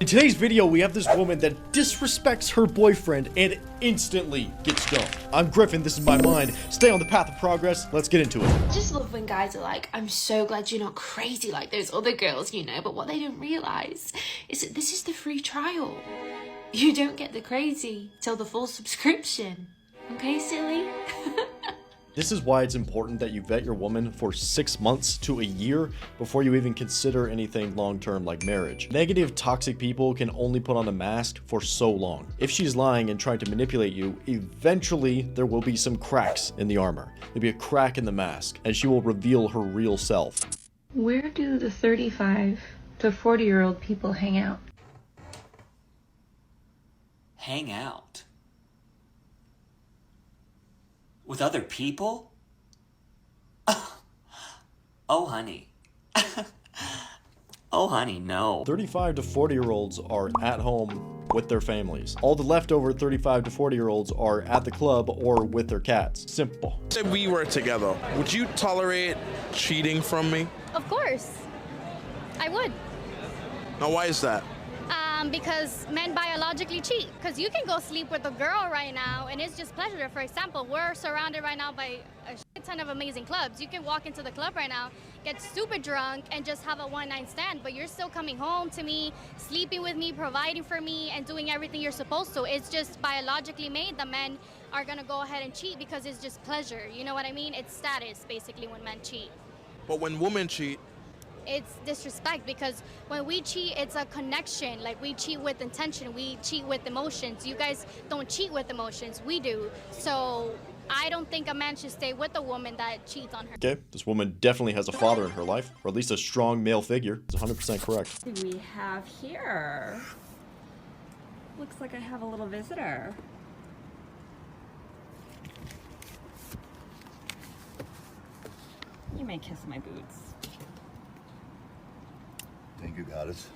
In today's video, we have this woman that disrespects her boyfriend and instantly gets dumped. I'm Griffin, this is my mind. Stay on the path of progress, let's get into it. I just love when guys are like, I'm so glad you're not crazy like those other girls, you know, but what they don't realise is that this is the free trial. You don't get the crazy till the full subscription. Okay, silly? This is why it's important that you vet your woman for 6 months to a year before you even consider anything long-term like marriage. Negative, toxic people can only put on a mask for so long. If she's lying and trying to manipulate you, eventually there will be some cracks in the armor. There'll be a crack in the mask, and she will reveal her real self. Where do the 35 to 40-year-old people hang out? Hang out? With other people? Oh, honey. Oh, honey, no. 35 to 40-year-olds are at home with their families. All the leftover 35 to 40-year-olds are at the club or with their cats. Simple. If we were together, would you tolerate cheating from me? Of course. I would. Now, why is that? Because men biologically cheat. Because you can go sleep with a girl right now and it's just pleasure. For example, we're surrounded right now by a shit ton of amazing clubs. You can walk into the club right now, get super drunk, and just have a one-night stand, but you're still coming home to me, sleeping with me, providing for me, and doing everything you're supposed to. It's just biologically made that men are gonna go ahead and cheat because it's just pleasure. You know what I mean? It's status, basically, when men cheat. But when women cheat, it's disrespect, because when we cheat, it's a connection. Like, we cheat with intention, we cheat with emotions. You guys don't cheat with emotions, we do. So I don't think a man should stay with a woman that cheats on her. Okay, this woman definitely has a father in her life, or at least a strong male figure. It's 100% correct. What do we have here? Looks like I have a little visitor. You may kiss my boots. Thank you, goddess.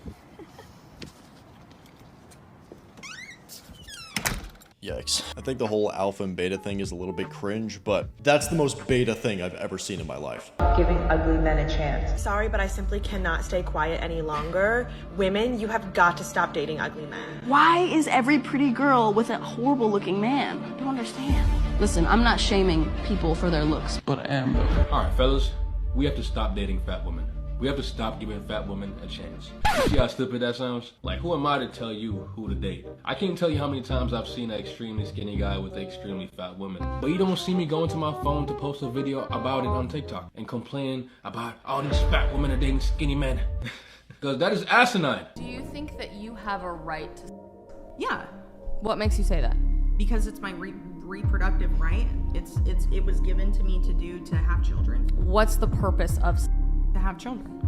Yikes. I think the whole alpha and beta thing is a little bit cringe, but that's the most beta thing I've ever seen in my life. Giving ugly men a chance. Sorry, but I simply cannot stay quiet any longer. Women, you have got to stop dating ugly men. Why is every pretty girl with a horrible looking man? I don't understand. Listen, I'm not shaming people for their looks, but I am. Alright, fellas, we have to stop dating fat women. We have to stop giving fat women a chance. You see how stupid that sounds? Like, who am I to tell you who to date? I can't tell you how many times I've seen an extremely skinny guy with an extremely fat woman. But you don't see me going to my phone to post a video about it on TikTok and complain about, oh, these fat women are dating skinny men. Because that is asinine. Do you think that you have a right to... Yeah. What makes you say that? Because it's my reproductive right. It was given to me to do, to have children. What's the purpose of... To have children.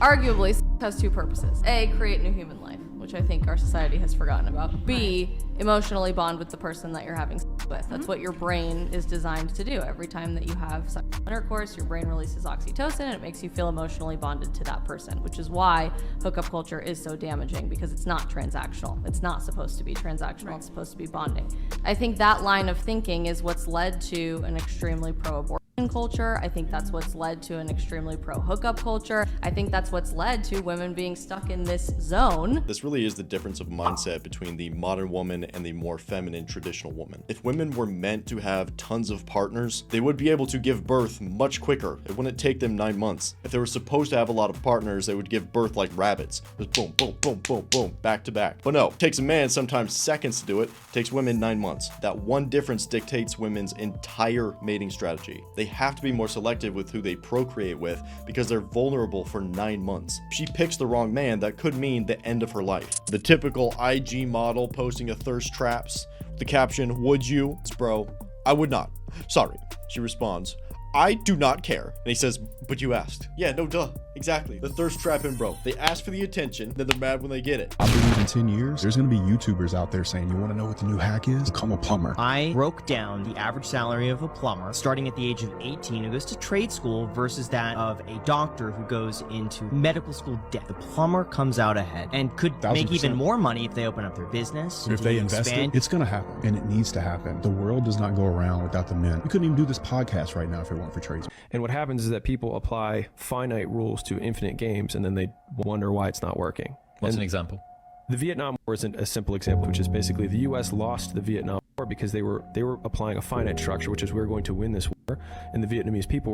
Arguably, has two purposes. A, create new human life, which I think our society has forgotten about. B, emotionally bond with the person that you're having sex with. That's what your brain is designed to do. Every time that you have sexual intercourse, your brain releases oxytocin and it makes you feel emotionally bonded to that person, which is why hookup culture is so damaging, because it's not transactional. It's not supposed to be transactional. It's supposed to be bonding. I think that line of thinking is what's led to an extremely pro-abortion culture. I think that's what's led to an extremely pro-hookup culture. I think that's what's led to women being stuck in this zone. This really is the difference of mindset between the modern woman and the more feminine traditional woman. If women were meant to have tons of partners, they would be able to give birth much quicker. It wouldn't take them 9 months. If they were supposed to have a lot of partners, they would give birth like rabbits. Just boom, boom, boom, boom, boom, back to back. But no, it takes a man sometimes seconds to do it. It takes women 9 months. That one difference dictates women's entire mating strategy. They have to be more selective with who they procreate with because they're vulnerable for 9 months. If she picks the wrong man, that could mean the end of her life. The typical IG model posting a thirst traps, the caption, "Would you?" It's, bro, I would not. Sorry. She responds, I do not care. And he says, but you asked. Yeah, no, duh. Exactly. The thirst trapping, bro. They ask for the attention, then they're mad when they get it. I believe in 10 years, there's going to be YouTubers out there saying, you want to know what the new hack is? Become a plumber. I broke down the average salary of a plumber starting at the age of 18 who goes to trade school versus that of a doctor who goes into medical school debt. The plumber comes out ahead and could 1000%. Make even more money if they open up their business. If they invest it, it's going to happen, and it needs to happen. The world does not go around without the men. We couldn't even do this podcast right now if it weren't for trades. And what happens is that people apply finite rules to infinite games, and then they wonder why it's not working. What's an example? The Vietnam War isn't a simple example, which is basically the U.S. lost the Vietnam War because they were applying a finite structure, which is we're going to win this war, and the Vietnamese people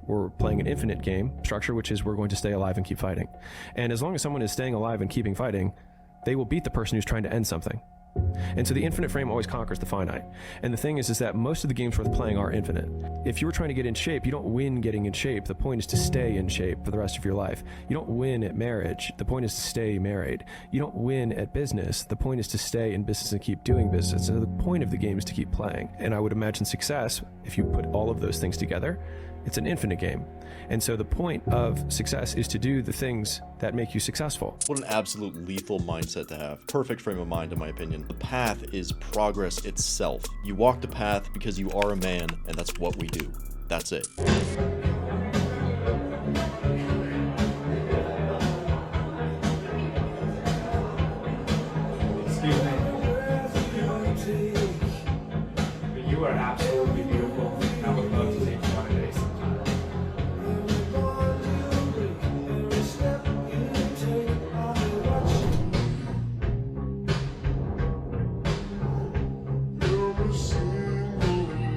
were playing an infinite game structure, which is we're going to stay alive and keep fighting. And as long as someone is staying alive and keeping fighting, they will beat the person who's trying to end something. And so the infinite frame always conquers the finite. And the thing is that most of the games worth playing are infinite. If you were trying to get in shape, you don't win getting in shape. The point is to stay in shape for the rest of your life. You don't win at marriage. The point is to stay married. You don't win at business. The point is to stay in business and keep doing business. So the point of the game is to keep playing. And I would imagine success, if you put all of those things together, it's an infinite game. And so the point of success is to do the things that make you successful. What an absolute lethal mindset to have. Perfect frame of mind, in my opinion. The path is progress itself. You walk the path because you are a man, and that's what we do. That's it. Excuse me. You are absolutely beautiful. I would love to take you on a date sometime.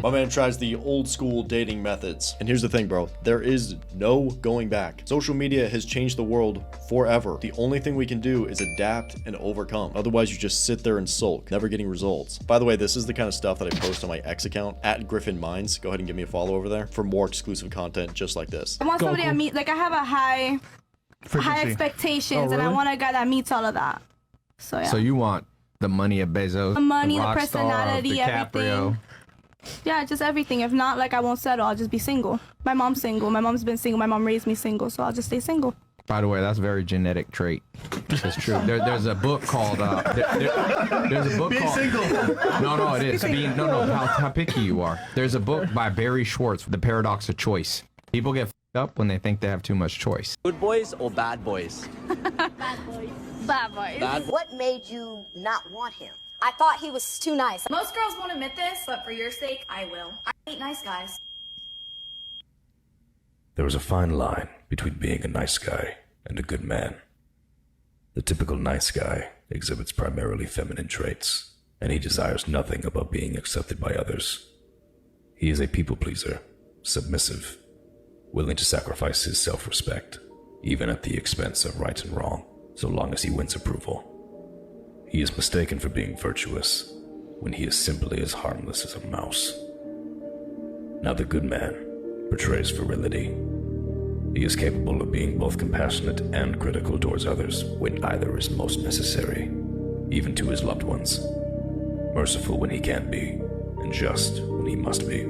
My man tries the old school dating methods. And here's the thing, bro. There is no going back. Social media has changed the world forever. The only thing we can do is adapt and overcome. Otherwise, you just sit there and sulk, never getting results. By the way, this is the kind of stuff that I post on my X account, at GriffinMind. Go ahead and give me a follow over there for more exclusive content just like this. I want somebody that meet, like I have a high expectations, and I want a guy that meets all of that. So yeah. So you want the money of Bezos, the money, the rock personality, star, everything. DiCaprio. Yeah, just everything. If not, like I won't settle. I'll just be single. My mom's single. My mom's been single. My mom raised me single, so I'll just stay single. By the way, that's a very genetic trait. It's true. There's a book called. There's a book Being called. single. No, it is. How picky you are. There's a book by Barry Schwartz, The Paradox of Choice. People get f***ed up when they think they have too much choice. Good boys or bad boys? Bad boys. Bad boys. Bad. What made you not want him? I thought he was too nice. Most girls won't admit this, but for your sake, I will. I hate nice guys. There is a fine line between being a nice guy and a good man. The typical nice guy exhibits primarily feminine traits, and he desires nothing about being accepted by others. He is a people pleaser, submissive, willing to sacrifice his self-respect, even at the expense of right and wrong, so long as he wins approval. He is mistaken for being virtuous, when he is simply as harmless as a mouse. Now the good man portrays virility. He is capable of being both compassionate and critical towards others when either is most necessary, even to his loved ones. Merciful when he can be, and just when he must be.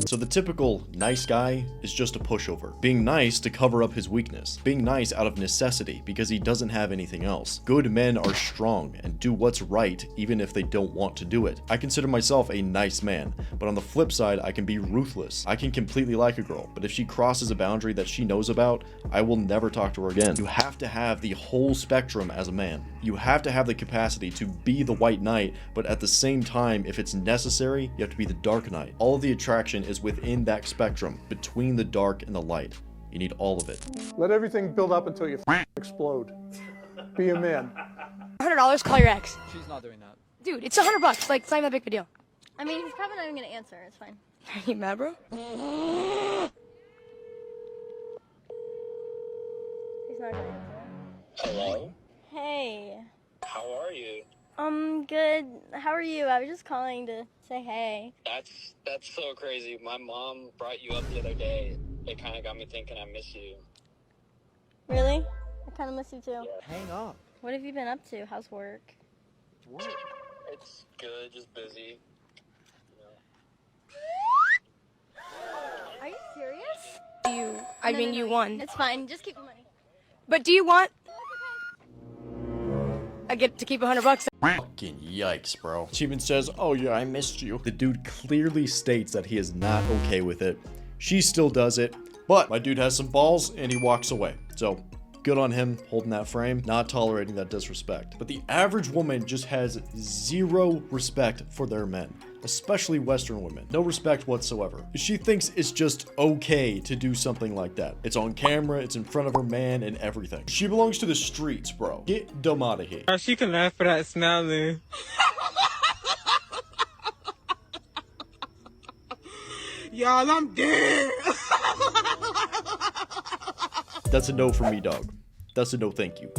So the typical nice guy is just a pushover. Being nice to cover up his weakness. Being nice out of necessity because he doesn't have anything else. Good men are strong and do what's right even if they don't want to do it. I consider myself a nice man, but on the flip side, I can be ruthless. I can completely like a girl, but if she crosses a boundary that she knows about, I will never talk to her again. You have to have the whole spectrum as a man. You have to have the capacity to be the white knight, but at the same time, if it's necessary, you have to be the dark knight. All of the attraction is within that spectrum, between the dark and the light. You need all of it. Let everything build up until you explode. Be a man. $100, call your ex. She's not doing that. Dude, it's $100. Like, it's not even that big of a deal. I mean, he's probably not even gonna answer. It's fine. Are you mad, bro? He's not gonna answer. Hello? Hey. How are you? Good. How are you? I was just calling to say hey. That's so crazy. My mom brought you up the other day. It kind of got me thinking I miss you. Really? I kind of miss you too. Yeah. Hang up. What have you been up to? How's work? What? It's good, just busy. Are you serious? I mean, you won. It's fine. Just keep the money. But do you want... I get to keep $100. Fucking yikes, bro. She even says, oh yeah, I missed you. The dude clearly states that he is not okay with it. She still does it, but my dude has some balls and he walks away. So good on him holding that frame, not tolerating that disrespect. But the average woman just has zero respect for their men. especially Western women. No respect whatsoever. She thinks it's just okay to do something like that. It's on camera, it's in front of her man, and everything. She belongs to the streets, bro. Get dumb out of here. She can laugh for that smiling. Y'all, I'm dead. That's a no for me, dog. That's a no thank you.